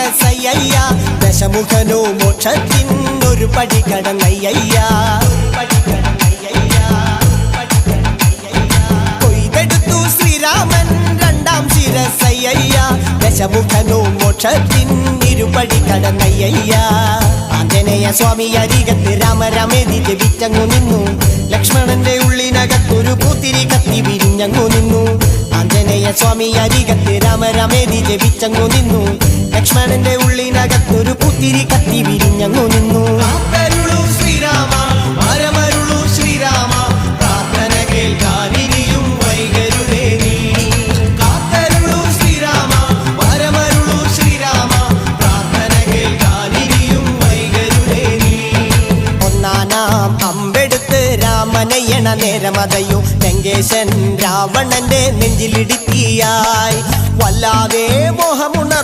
ശിരസയ്യ ദശമുഖനോ മോക്ഷത്തിനൊരു പടി കടന്നയ്യ കൊയ്തെടുത്തു ശ്രീരാമൻ രണ്ടാം ശിരസയ്യ ദശമുഖനോ മോക്ഷത്തിനിരുപടി കടന്നയ്യ ആഞ്ജനേയ സ്വാമി അരികത്ത് രാമരാമേതി ജപിച്ചങ്ങു നിന്നു ലക്ഷ്മണന്റെ ഉള്ളിനകത്തൊരു പൂത്തിരി കത്തി വിരിഞ്ഞങ്ങു നിന്നു ആഞ്ജനേയ സ്വാമി അരികത്ത് രാമരാമേതി ജപിച്ചങ്ങു നിന്നു ലക്ഷ്മണന്റെ ഉള്ളിനകത്തൊരു പൂത്തിരി കത്തി വിരിഞ്ഞങ്ങു നിന്നു ശ്രീരാമ വരമരുളൂ ശ്രീരാമ പ്രാർത്ഥന കേൾക്കാനിരിയും വൈകരുതേ നീ കാത്തരുളൂ ശ്രീരാമ വരമരുളൂ ശ്രീരാമ പ്രാർത്ഥന കേൾക്കാനിരിയും വൈകരുതേ നീ ഒന്നാനാം അമ്പെടുത്ത് രാമനയണ നേരമതയോ ലങ്കേശൻ രാവണന്റെ നെഞ്ചിലിടുക്കിയായി വല്ലാതെ മോഹമുണർ